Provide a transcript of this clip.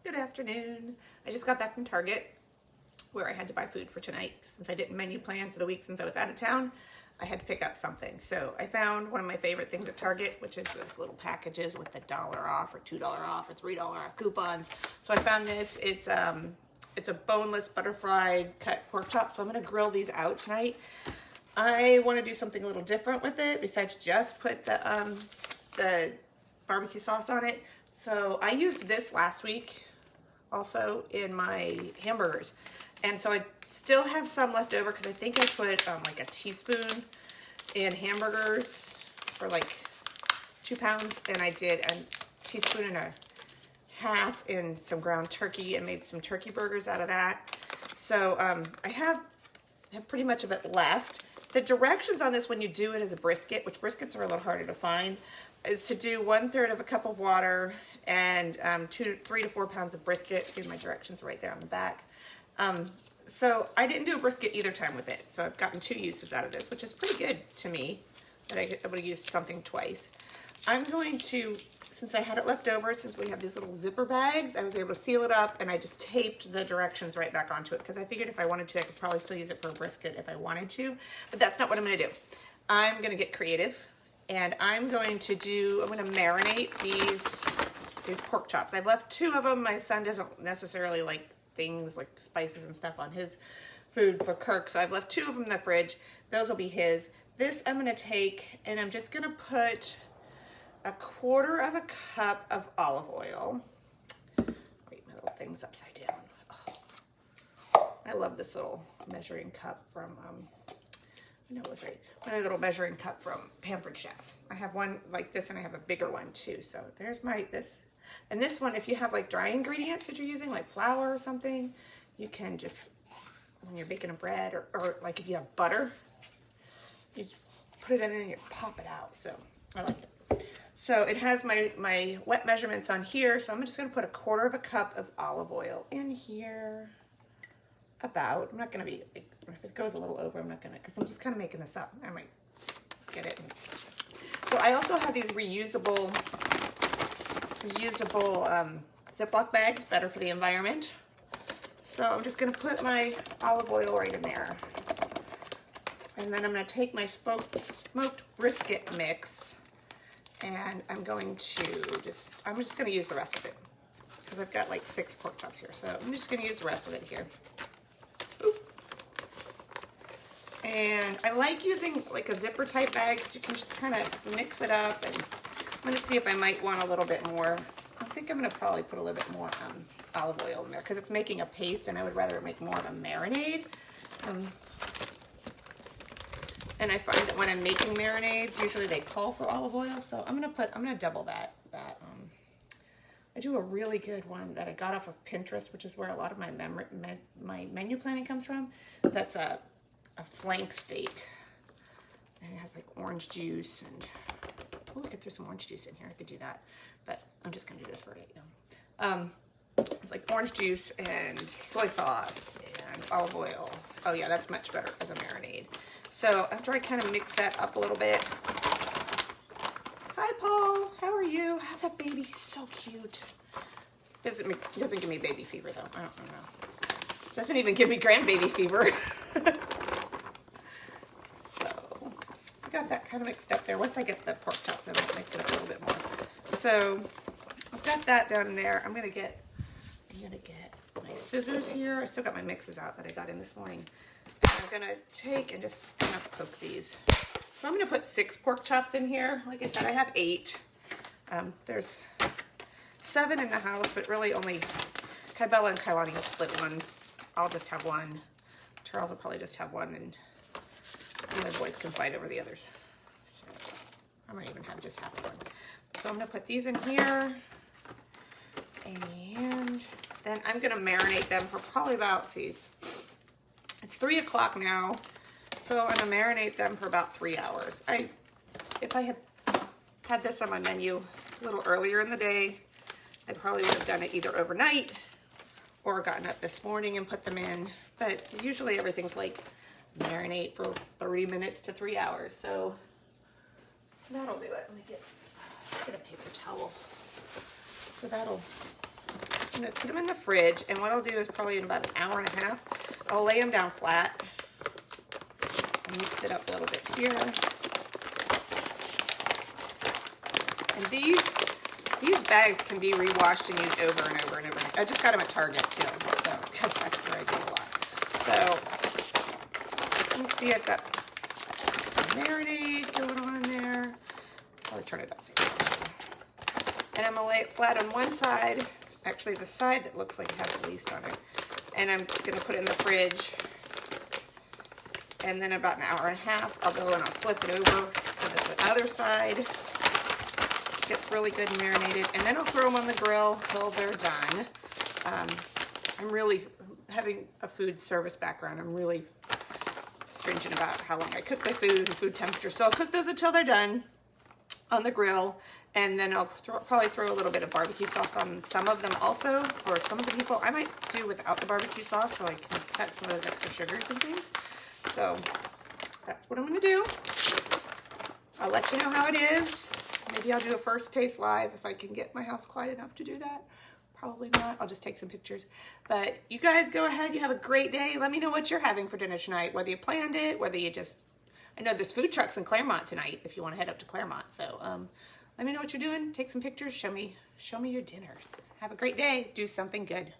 Good afternoon. I just got back from Target where I had to buy food for tonight. Since I didn't menu plan for the week since I was out of town, I had to pick up something. So I found one of my favorite things at Target, which is those little packages with the $1 off or $2 off or $3 off coupons. So I found this. It's a boneless butterfly cut pork chop. So I'm gonna grill these out tonight. I want to do something a little different with it besides just put the barbecue sauce on it. So I used this last week also in my hamburgers, and so I still have some left over because I think I put like a teaspoon in hamburgers for like 2 pounds, and I did a teaspoon and a half in some ground turkey and made some turkey burgers out of that. So I have pretty much of it left. The directions on this when you do it as a brisket, which briskets are a little harder to find, is to do 1/3 of a cup of water and 3 to 4 pounds of brisket. See, my directions right there on the back. So I didn't do a brisket either time with it. So I've gotten 2 uses out of this, which is pretty good to me that I would have used something twice. I'm going to, since I had it left over, since we have these little zipper bags, I was able to seal it up, and I just taped the directions right back onto it because I figured if I wanted to, I could probably still use it for a brisket if I wanted to, but that's not what I'm going to do. I'm going to get creative, and I'm going to marinate these pork chops. I've left 2 of them. My son doesn't necessarily like things like spices and stuff on his food for Kirk, so I've left 2 of them in the fridge. Those will be his. This I'm going to take, and I'm just going to put 1/4 cup of olive oil. Wait, my little thing's upside down. Oh, I love this little measuring cup from, I know it was right. My little measuring cup from Pampered Chef. I have one like this, and I have a bigger one too. So there's this. And this one, if you have like dry ingredients that you're using, like flour or something, you can just, when you're baking a bread, or like if you have butter, you just put it in and you pop it out. So I like it. So it has my wet measurements on here. So I'm just gonna put 1/4 cup of olive oil in here. I'm not gonna be, if it goes a little over, I'm not gonna, because I'm just kind of making this up. I might get it. So I also have these reusable Ziploc bags, better for the environment. So I'm just gonna put my olive oil right in there. And then I'm gonna take my smoked brisket mix, and I'm just gonna use the rest of it because I've got like 6 pork chops here. So I'm just gonna use the rest of it here. Oop. And I like using like a zipper type bag because you can just kind of mix it up. And I'm gonna see if I might want a little bit more. I think I'm gonna probably put a little bit more olive oil in there because it's making a paste, and I would rather make more of a marinade. And I find that when I'm making marinades, usually they call for olive oil. So I'm gonna double that. I do a really good one that I got off of Pinterest, which is where a lot of my menu planning comes from. That's a flank steak, and it has like orange juice, and oh, I could throw some orange juice in here. I could do that, but I'm just gonna do this for right now. It's like orange juice and soy sauce and olive oil. Oh yeah, that's much better as a marinade. So after I kind of mix that up a little bit. Hi Paul, how are you? How's that baby? He's so cute. Doesn't give me baby fever though. I don't know. Doesn't even give me grandbaby fever. So I got that kind of mixed up there. Once I get the pork chops in, I'll mix it up a little bit more. So I've got that down there. I'm gonna get my scissors here. I still got my mixes out that I got in this morning. And I'm gonna take and just kind of poke these. So I'm gonna put 6 pork chops in here. Like I said, I have 8. There's 7 in the house, but really only Kybella and Kailani will split one. I'll just have one. Charles will probably just have one, and the other boys can fight over the others. So I might even have just half one. So I'm gonna put these in here, and then I'm gonna marinate them for probably about, it's 3 o'clock now, so I'm gonna marinate them for about 3 hours. If I had this on my menu a little earlier in the day, I probably would have done it either overnight or gotten up this morning and put them in. But usually everything's like marinate for 30 minutes to 3 hours. So that'll do it. Let me get a paper towel. So that'll I'm gonna put them in the fridge, and what I'll do is probably in about an hour and a half, I'll lay them down flat. I'll mix it up a little bit here. And these bags can be re-washed and used over and over and over. I just got them at Target too, so because that's where I do a lot. So you can see I've got marinade going on in there. I'll turn it up so you can see. And I'm gonna lay it flat on one side, actually the side that looks like it has the least on it. And I'm gonna put it in the fridge. And then about an hour and a half, I'll go and I'll flip it over so that the other side gets really good and marinated. And then I'll throw them on the grill till they're done. I'm really, having a food service background, I'm really stringent about how long I cook my food and food temperature. So I'll cook those until they're done on the grill. And then I'll probably throw a little bit of barbecue sauce on some of them also. For some of the people, I might do without the barbecue sauce so I can cut some of those extra sugars and things. So that's what I'm gonna do. I'll let you know how it is. Maybe I'll do a first taste live if I can get my house quiet enough to do that. Probably not. I'll just take some pictures. But you guys go ahead. You have a great day. Let me know what you're having for dinner tonight, whether you planned it, whether you just... I know there's food trucks in Claremont tonight if you want to head up to Claremont. So let me know what you're doing. Take some pictures. Show me your dinners. Have a great day. Do something good.